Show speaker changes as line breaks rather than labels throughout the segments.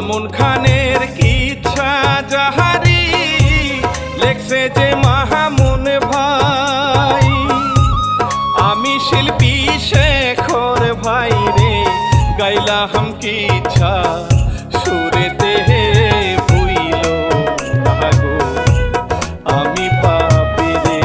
মামুন খানের কিচ্ছা জাহারি লেখছে যে মাহমুন ভাই। আমি শিল্পী শেখর ভাই রে গাইলাম কিচ্ছা সুরেতে ভুইল না গো আমি পাপি রে।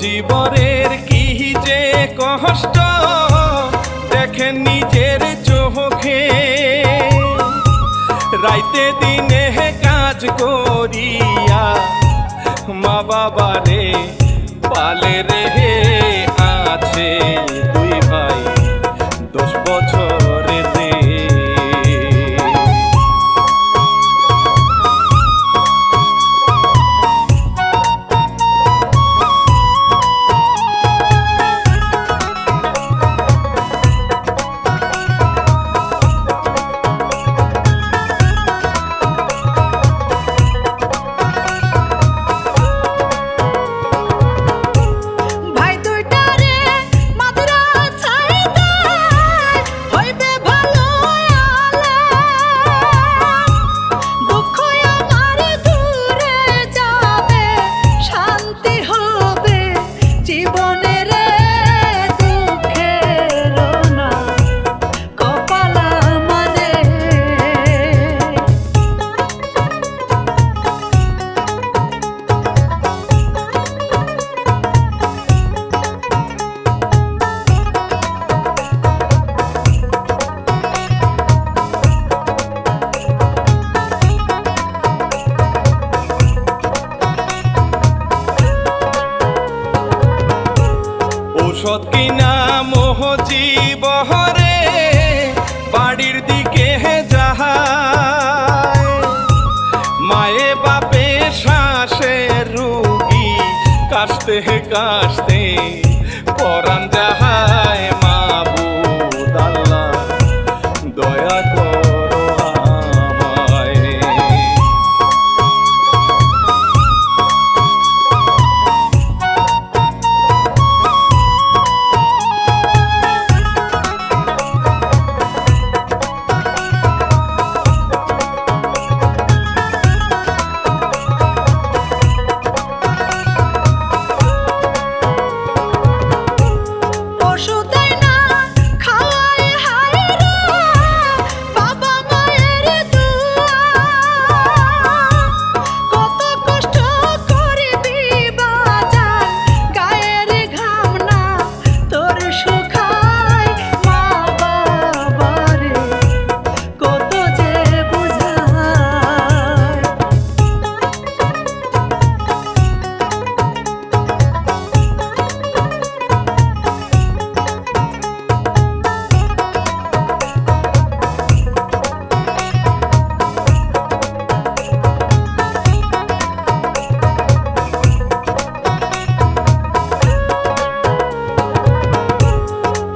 জীবনের কি যে কষ্ট দেখেন নিজের চোখে, রাইতে দিনে কাজ করিয়া মা বাবারে পালে রে আছে দুই ভাই 10 বছরে দে। ঔষধ কিনা মোহ জীবহরে বাড়ির দিকে যায়, মায়ে বাপে শ্বাসে রুগী কাশতে কাশতে পরাণ যাহায়। মাবুদ আল্লাহ দয়া করো আমায়।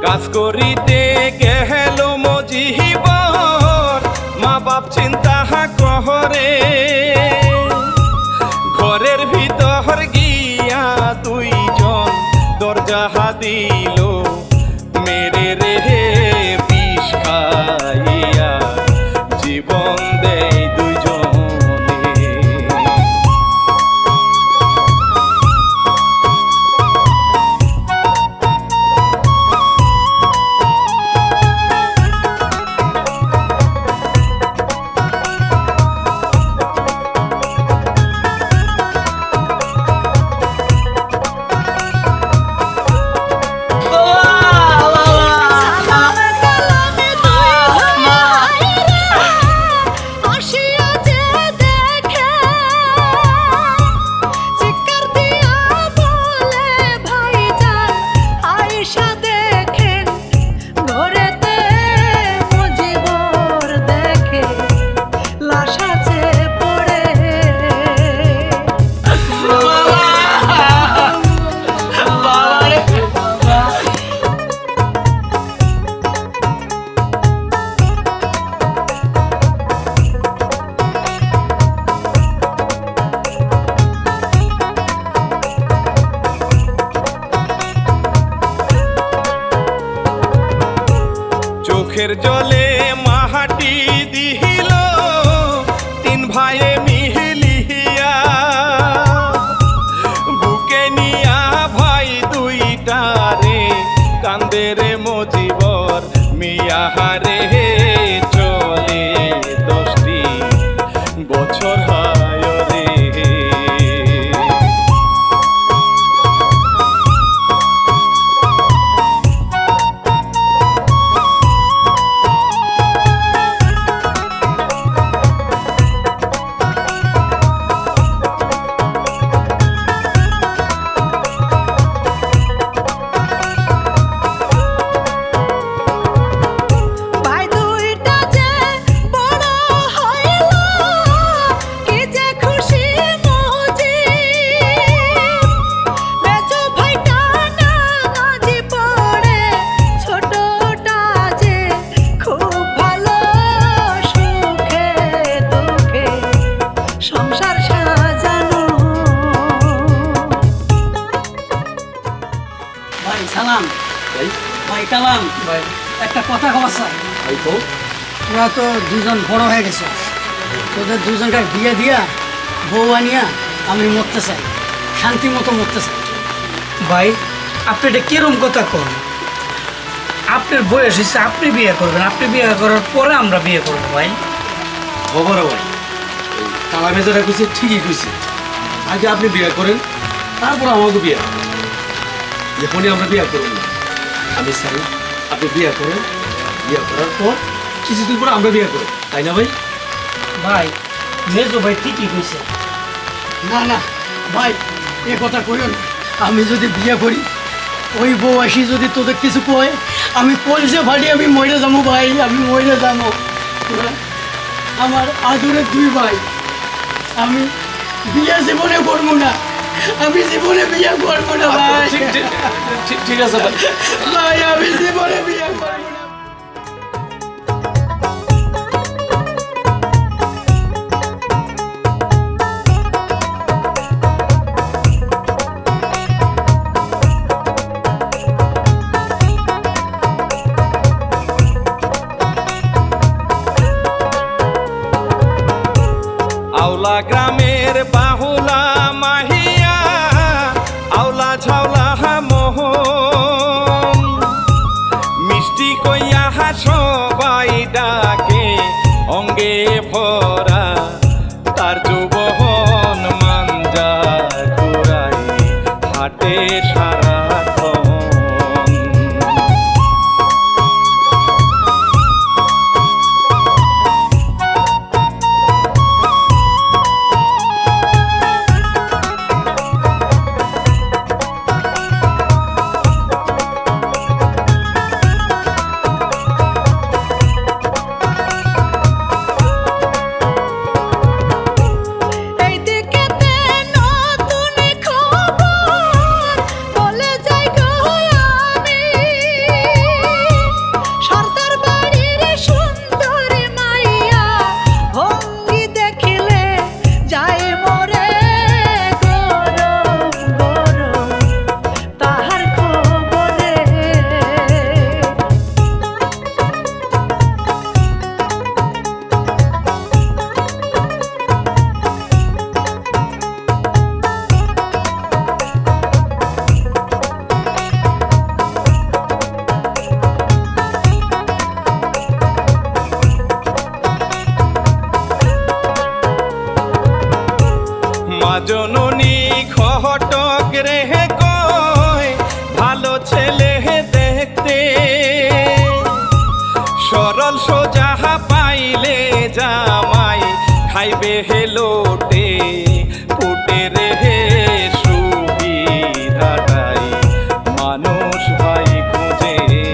কাজ করিতে গেল মজিবর মা বাপ চিন্তা করে, ঘরের ভিতর গিয়া দুইজন দরজা দিল মেরে রে বিষ খাইয়া জীবন দেয় দুইজনে। চোখের জলে মাহাটি দিল তিন ভাইয়ে মিলিয়া, বুকে নিয়া ভাই দুইটারে কান্দে রে মজিবর মিয়া রে। চলে 10টি বছর হয় রে।
সালাম ভাই, কালাম ভাই, একটা কথা কওয়া চাই ভাই। তো তোরা তো দুজন বড় হয়ে গেছো, তোদের দুজনকার বিয়ে দিয়া বউ আনিয়া আমি মরতে চাই, শান্তি মতো মরতে চাই।
ভাই আপনি এটা কিরম কথা কন? আপনার বয়স হয়েছে, আপনি বিয়ে করবেন, আপনি বিয়ে করার পরে আমরা বিয়ে করবো ভাই।
খবর ভাই, কালামে যেটা কইছে ঠিকই কইছে। আগে আপনি বিয়ে করেন, তারপর আমাকে বিয়ে করেন। এখনই আমরা বিয়ে করব না। আমি চাই আপনি বিয়ে করেন, বিয়ে করার পর কিছুদিন পর আমরা বিয়ে করব, তাই না ভাই?
ভাই মেজো ভাই ঠিকই কইছে।
না না ভাই, এ কথা কইও না। আমি যদি বিয়ে করি, ওই বউ আসি যদি তোদের কিছু কয়, আমি কলসে ফাটি আমি মরে যাবো ভাই, আমি মরে যাবো। আমার আদরের 2 ভাই, আমি বিয়ে জীবনে করবো না, আমি জীবনে বিয়ে করবো না ভাই।
ঠিক আছে ভাই,
ভাই আমি জীবনে বিয়ে করবো না।
আওলা গ্রামের বাহুলা মাহিয়া, আওলা ঝাওলা মোহন, মিষ্টি কইয়া সবাই ডাকে অঙ্গে ভরা তার যৌবন মাঞ্জা ঘুরাই হাটে সারাক্ষণ। জননী ঘটক রে কয় ভালো ছেলে দেখতে, সরল সোজা পাইলে জামাই খাইবে হেলোটে, ফুটে রে সুবিধাটাই মানুষ ভাই খুঁজে রে।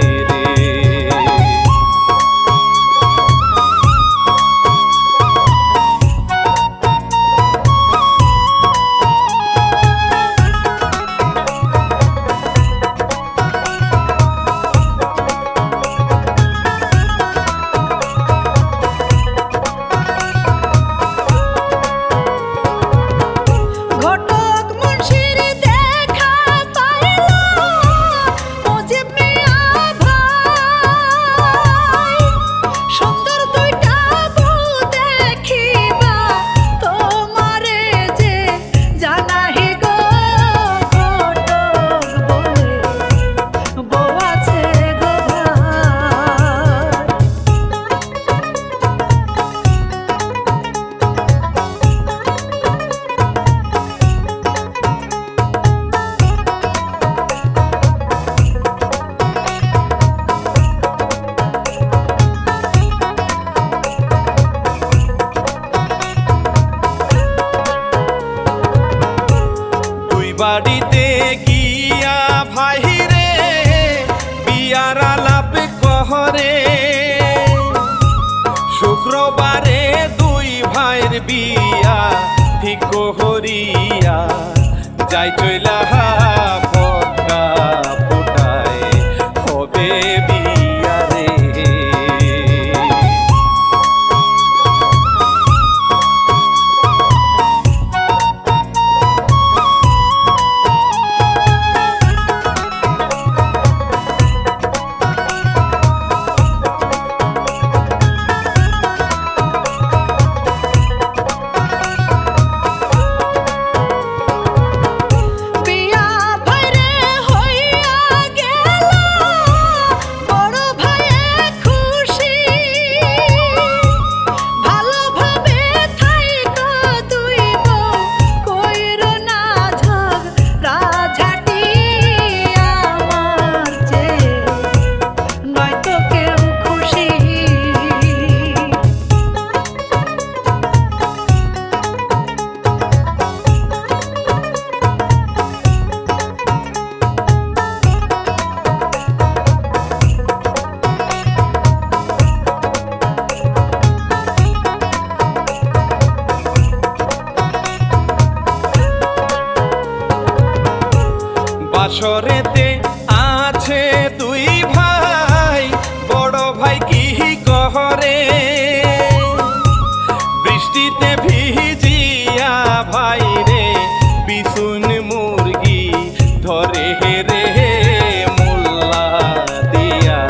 বাড়িতে গিয়া ভাই রে বিয়ার আলাপ কহরে শুক্রবারে দুই ভাইয়ের বিয়া ঠিক করিয়া যাই চইলা ফটকা ফুটায় হবে বিয়া রে।
বিয়া ভাইরে হইয়া গেল বড় ভাইয়ে খুশি ভালোভাবে থাইকো দুই বউ কইরো না ঝগড়া ঝাঁটি আমার চেয়ে নয়তো কেউ খুশি।
বাসরেতে আছে দুই ভাই বড় ভাই কি কহরে বৃষ্টিতে ভিজিয়া ভাই রে বিছুন মুরগি ধরে রে মোল্লা দিয়া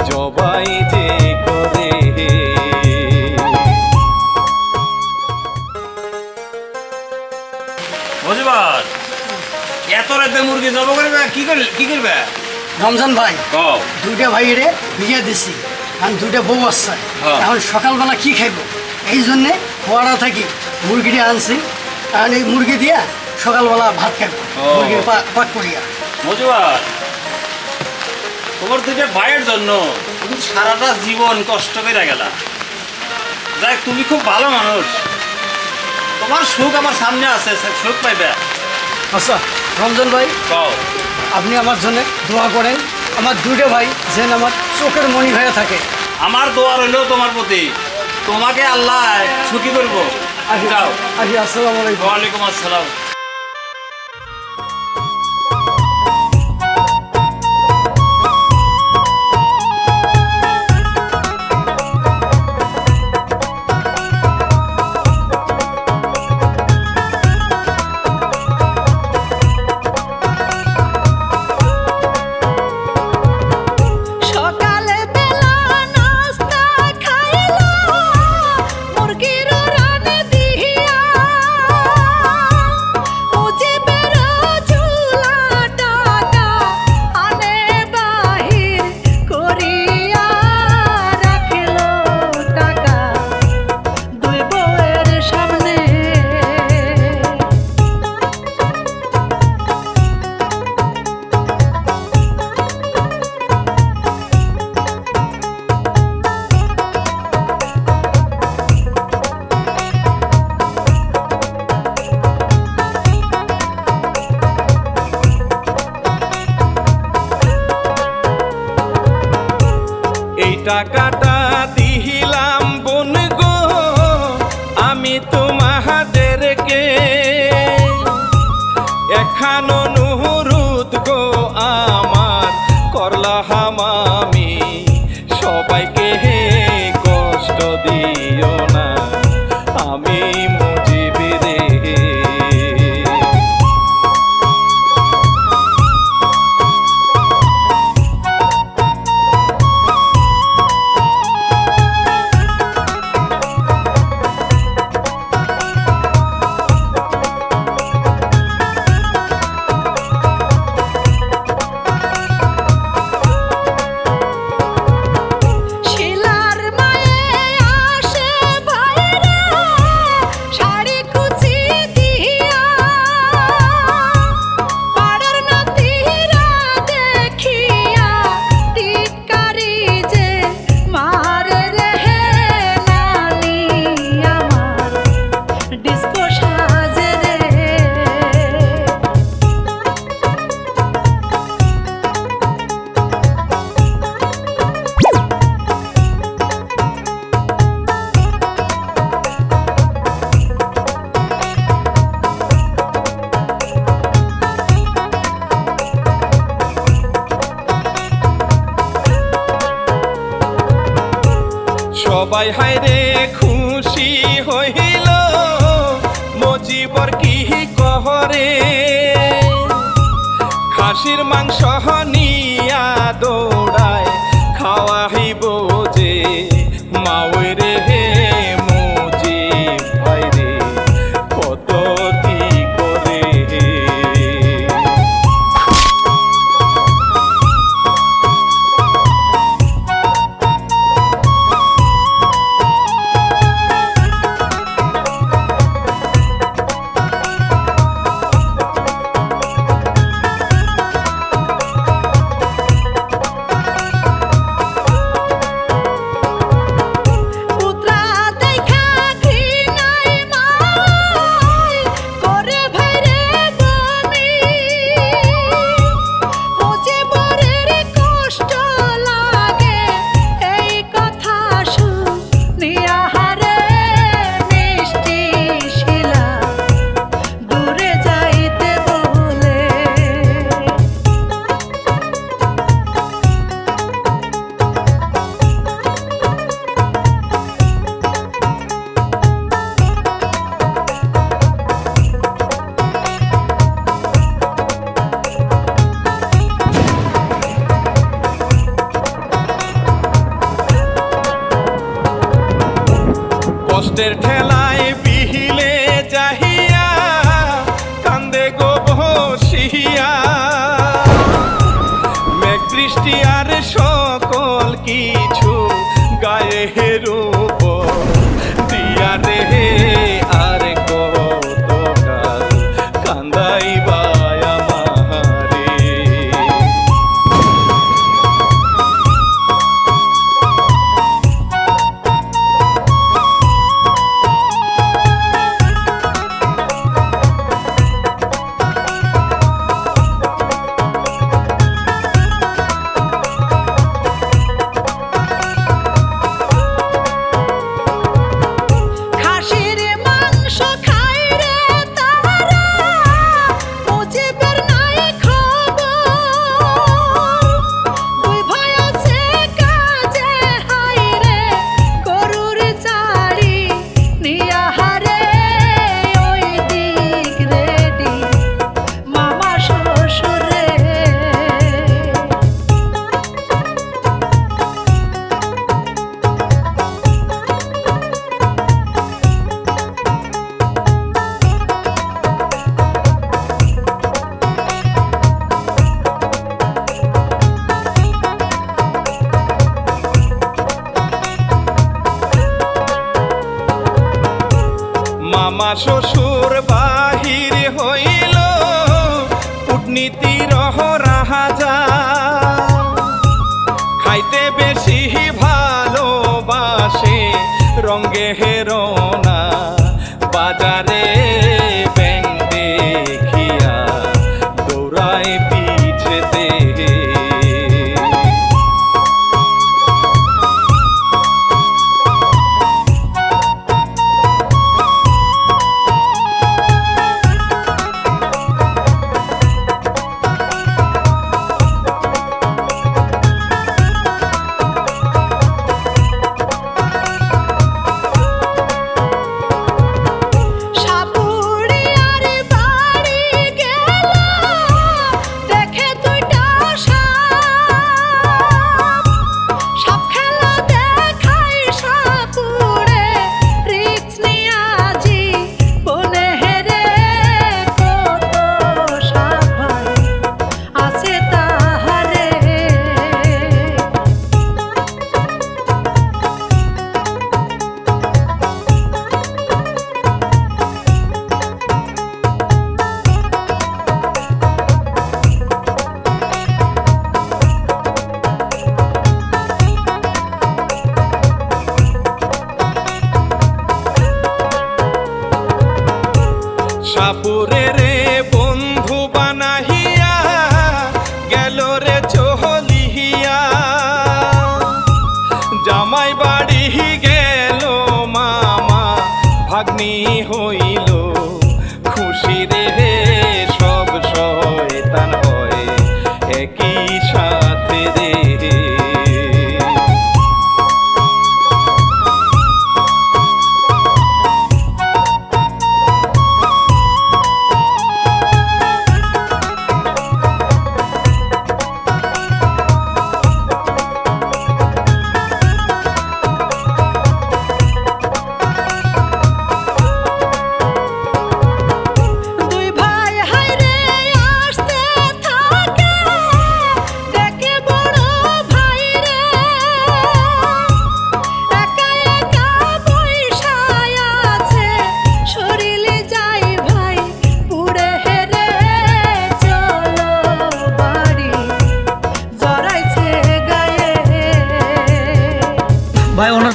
জবাই যে করে।
বুঝবার এত রাতে মুরগি জব করবে কি করবে?
রমজান ভাই
কও
দুইটা ভাইরে বিয়ে দিছি আর দুইটা বউ আসছে
হ্যাঁ।
এখন সকালবেলা কি খাইব এই জন্যে ফোয়ারা থাকি মুরগিটা আনছি আর এই মুরগি দিয়া সকালবেলা ভাত খাইব
ও।
মুরগির পাক করিয়া।
বুঝবার তোমার দুইটা ভাইয়ের জন্য তুমি সারাটা জীবন কষ্ট করে গেলা। যাই তুমি খুব ভালো মানুষ, তোমার সুখ আমার সামনে আছে, সুখ পাইবে।
আচ্ছা রমজান ভাই
কও
আপনি আমার জন্য দোয়া করেন আমার দুইটা ভাই যেন আমার চোখের মণি হয়ে থাকে।
আমার দোয়া রইলেও তোমার প্রতি, তোমাকে আল্লাহ সুখী করবো। যাও।
আসসালামু আলাইকুম।
ওয়ালাইকুম আসসালাম।
সকালে বেলা নাস্তা খাইলো মুরগির রান দিয়া মুজিবের ঝুলা টাকা আনে বাহির করিয়া রাখিলো টাকা দুই বউয়ের সামনে।
এই টাকাটা দিহিলাম বোন গো আমি তোমাদেরকে এখান অনুরোধ গো আমার করলাম আমি সবাইকে কষ্ট দিও না আমি মুজিবে রে। সবাই হায়রে খুশি হইল মজিবর কি কহরে খাসির মাংস নিয়া দৌড়ায় খাওয়াইব যে মাওই রে মজিব ভাই রে কত কি করে
পুত্রা দেখা ঘৃণায় মায় করে ভাইরে বমি মুজিবরের কষ্ট লাগে এই কথা শুনিয়া হারে মিষ্টি শিলা দূরে যাইতে বলে
কষ্টের ঠেলায় বিহিলে যাহিয়া কান্দে গো বসিয়া মেঘ বৃষ্টি আর সকল কিছু গায়ে রূপ দিয়া রে আর কতকাল কান্দাইবা আমারে
খাসির মাংস খায় রে তারা মুজিবের নাই খবর দুই ভাই আছে কাজে হায় রে গরুর চারি নিয়া হারে ওই দিক রেডি মামা শ্বশুরে
মামা শ্বশুর বাহির হইল কূটনীতির রাজা খাইতে বেশি ভালোবাসে রঙ্গে হেরোনা বাজারে ব্যাং দেখিয়া দৌড়ায় পিছেতে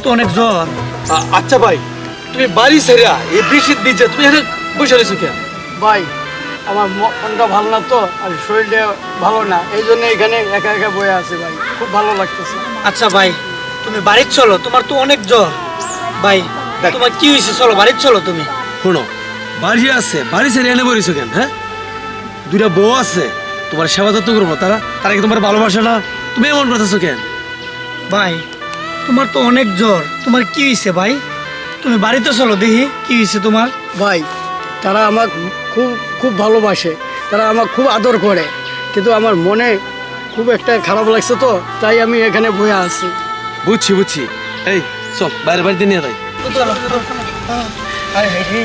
তো অনেক জ্বর।
আচ্ছা ভাই, তুমি বাড়ি ছেড়া এই বৃষ্টির দিচ্ছে তুমি এখানে বসে রয়েছো কেন?
ভাই আমার মনটা ভালো না তো, আর শরীরটা ভালো না, এই জন্য এখানে একা একা বয়ে আছে ভাই, খুব ভালো লাগতেছে।
আচ্ছা ভাই, তুমি বাড়ির চলো, তোমার তো অনেক জ্বর। ভাই তোমার কি হয়েছে, চলো বাড়ির চলো তুমি।
শোনো, বাড়ি আছে, বাড়ি ছেড়ে এনে বলেছো কেন? হ্যাঁ, দুইটা বউ আছে, তোমার সেবা যত্ন করবো, তারা কি তোমার ভালোবাসে না? তুমি এমন করতেছো কেন?
ভাই তোমার তো অনেক জ্বর, তোমার কি হয়েছে ভাই? তুমি বাড়িতে চলো, দেখি কি হয়েছে তোমার।
ভাই তারা আমার খুব খুব ভালোবাসে, তারা আমার খুব আদর করে, কিন্তু আমার মনে খুব একটা খারাপ লাগছে তো, তাই আমি এখানে বয়ে আছি।
বুঝছি। এই চল, বাইরে বাড়িতে নিয়ে যাই।
চলো। আরে হে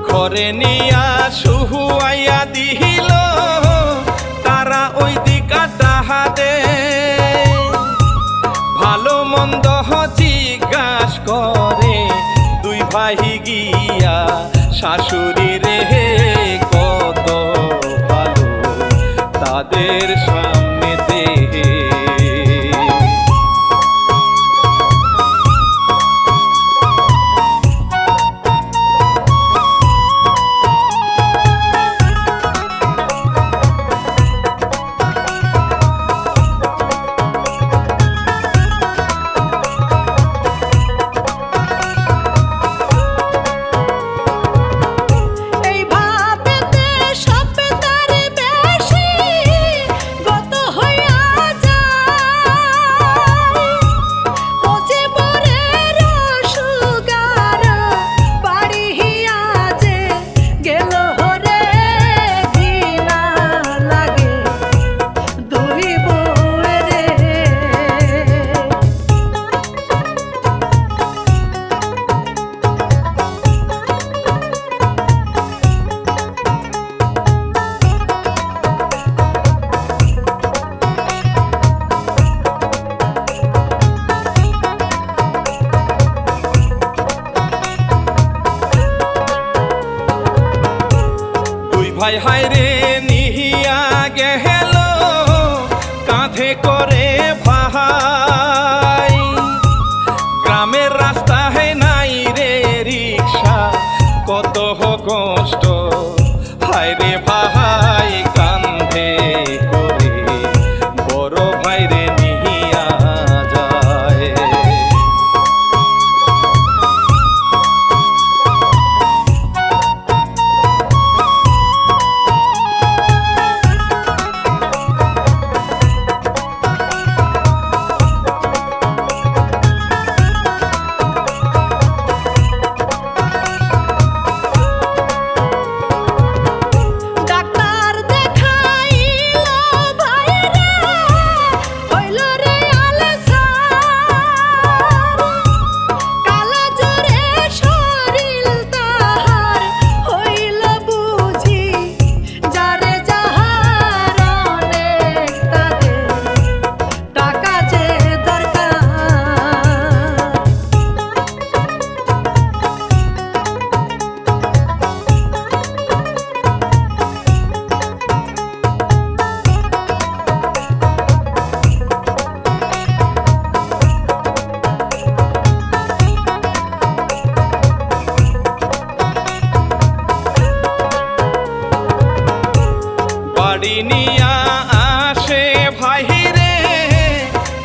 ঘরে নিয়া শুহুয়াইয়া দিল তারা ওই দিকা তাহাদে ভালো মন্দ জিজ্ঞাস করে দুই ভাই গিয়া শাশুড়ি রে কত ভালো তাদের সামনে দেহে।
এই ভাবেতে সব তার বেশি গত হইয়া যায় ও যে বরের সুগার বাড়ি হিয়া যে গেল রে ঘৃণা লাগে দুই বউয়ের রে।
দুই ভাই হায়রে নিহিয়া গেল কাঁধে করে ভাই গ্রামের রাস্তায় নাই রে রিক্সা কত কষ্ট হায়রে ভাই কাঁধে করে বড় ভাইরে নিহিয়া যায়।
ডাক্তার দেখাইল ভাইরা হইল রে আলসার কালা জ্বরে শরীর তাহার হইল বুঝি যারে যাহার অনেক তাদের টাকা যে দরকার।
বাড়ি নিয়া আসে ভাইরে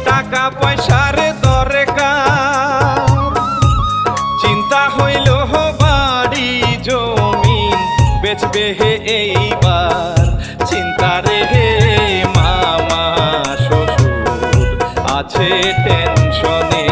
টাকা পয়সার দরকার চিন্তা হইল বাড়ি জমিন বেচবে হে এইবার চিন্তা রে মামা শ্বশুর আছে টেনশনে।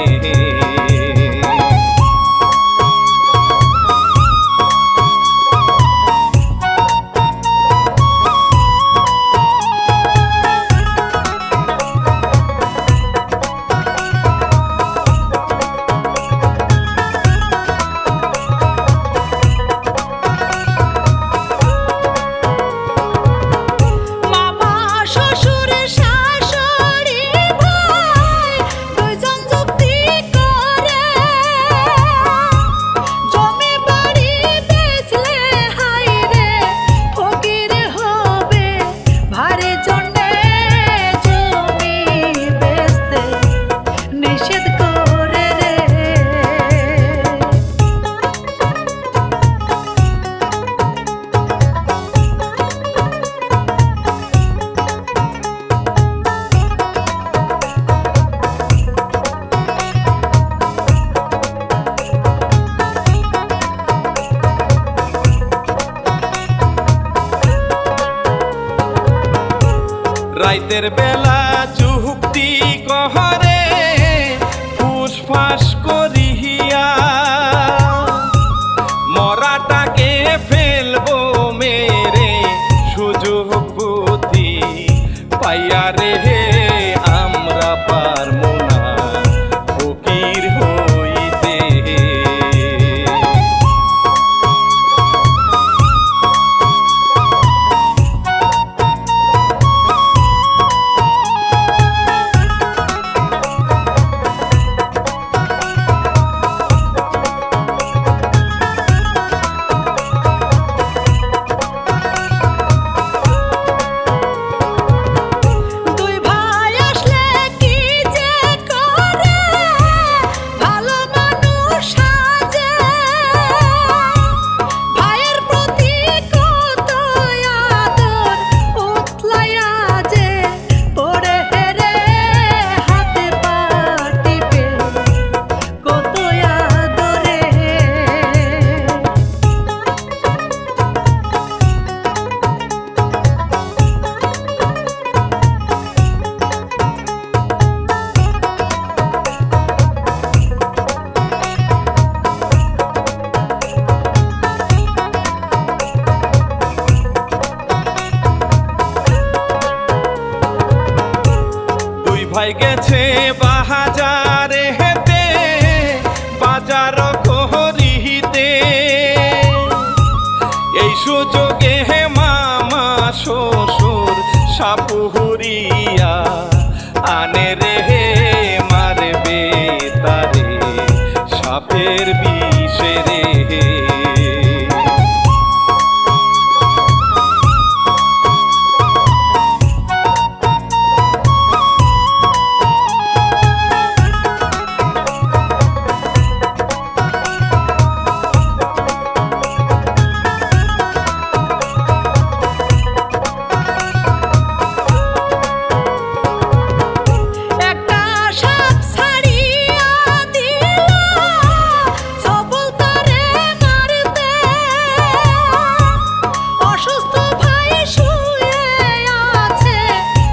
রাইতের বেলা চুক্তি কহরে ফুসফাস করিয়া মরাটাকে ফেলবো মেরে সুযোগ বুদ্ধি পাইয়া রে আমরা পারবো না ফকির হইতে।
দুই ভাই আসলে কি যে করে ভালো মানুষ সাজে ভাইয়ের প্রতি কত আদর উতলাইয়া যে পড়ে রে হাতে পা টিপে কত আদরে।
দুই ভাই গেছে বাজারে হেতে বাজার করিতে এই সুযোগে হে মামা শ্বশুর সাপুহুরিয়া আনে রে মারবে তারে সাপের বিষে রে।
একটা সাপ ছাড়িয়া দিল সবল তারে মারতে অসুস্থ ভাই শুয়ে আছে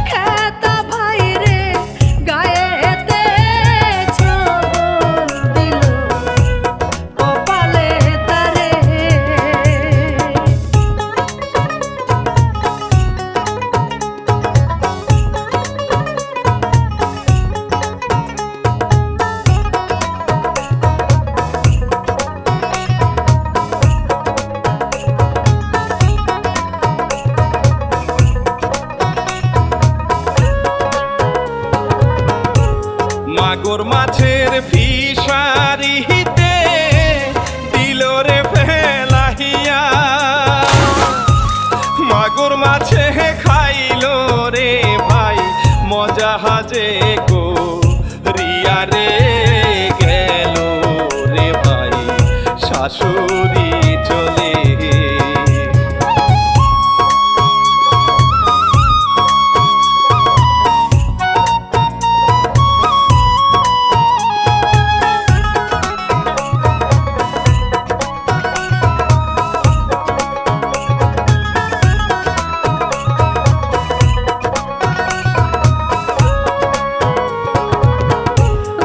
খেতা ভাই রে গায়েতে ছবল দিল কপালে তারে।
মাগুর মাছের ফিশারিতে দিল রে ফেলাহিয়া মাগুর মাছে খাইলো রে ভাই মজা হাজে গো রিয়া রে গেল রে ভাই শাশুড়ি চলে।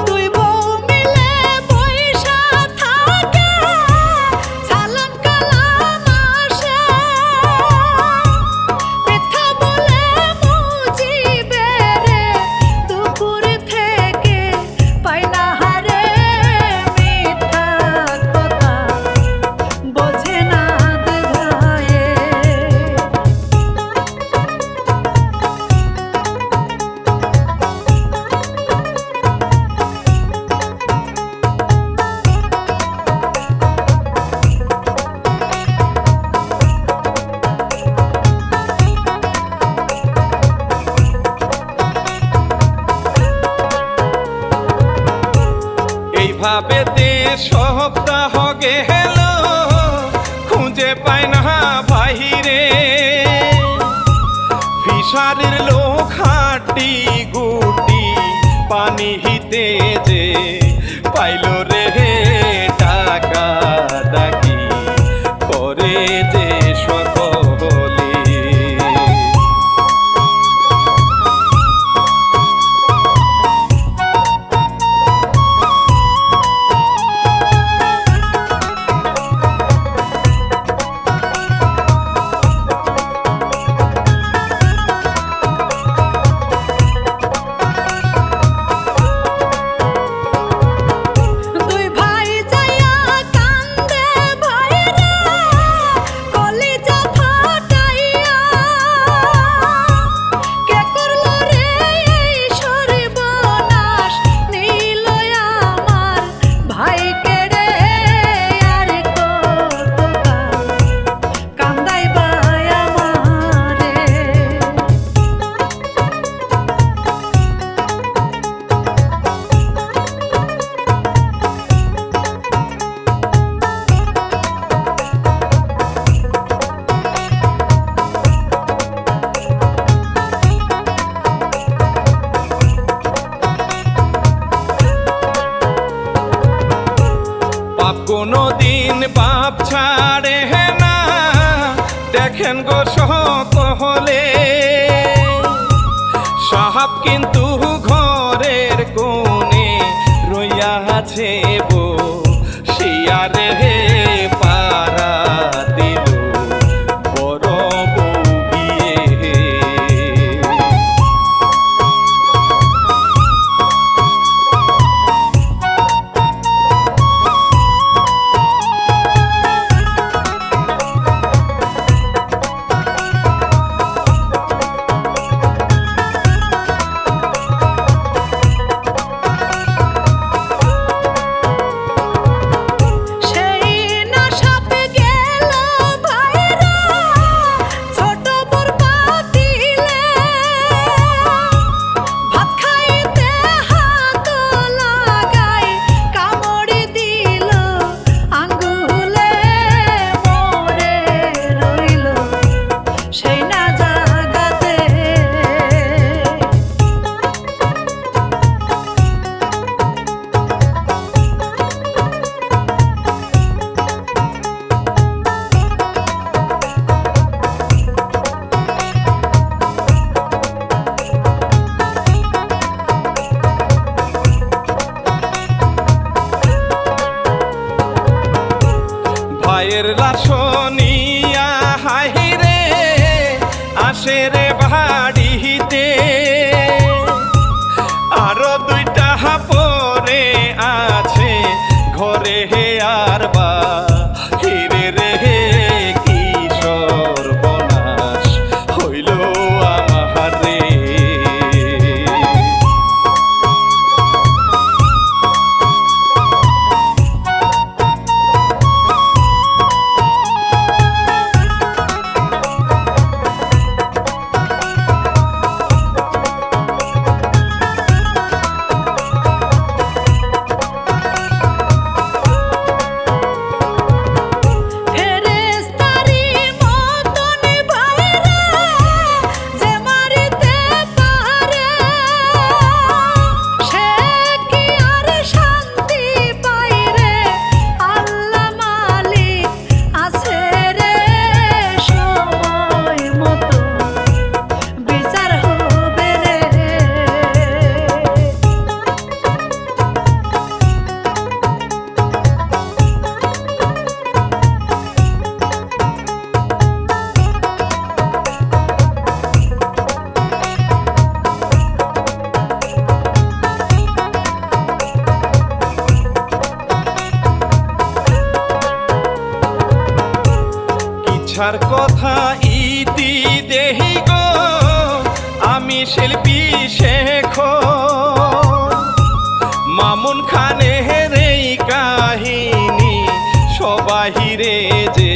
দুই বউ মিলে পয়সা থাকে সালাম কালাম আসে মিথ্যা বলে মুজিবে রে দুপুর থেকে পাই না হারে মিথ্যা কথা বোঝে না ভাইয়ে।
এইভাবে সপ্তাহ গেল খুঁজে পায় না বাহিরে ফিশারির লোক হাঁটি গুটি পানি হিতে যে পাইল রে টাকা ডাকি করে যে সকলে। কোনদিন বাপ ছাড়ে না, দেখেন গো সকলে সাহাব কিন্তু ঘরের কোণে রইয়া আছে বো শিয়ারে পারা দিল বড় বউ বিয়ে।
সেই না সাপে গেল ভাইরা ছোট বর পাতিলে, ভাত খাইতে হাত লাগাই কামড় দিল আঙ্গুলে, মরে রইল সেই না জাগাতে।
ভাইয়ের লাশনিয়া হাইরে আসে রে বাড়িতে, আরো দুইটা পরে আছে ঘরে হে আর বা হিরে রে কিশোর বনাশ হইল আমার রে।
ফেরেশতারি মতন ভাইরা যে মারিতে পারে, সে কি আর শান্তি পায় রে? আল্লাহ মালিক আছে রে, সময় মতো বিচার হবে রে।
ইচ্ছার কথা ইতি দেহি গো আমি শিল্পী শেখ মামুন খানের এই কাহিনী সবাহিরে যে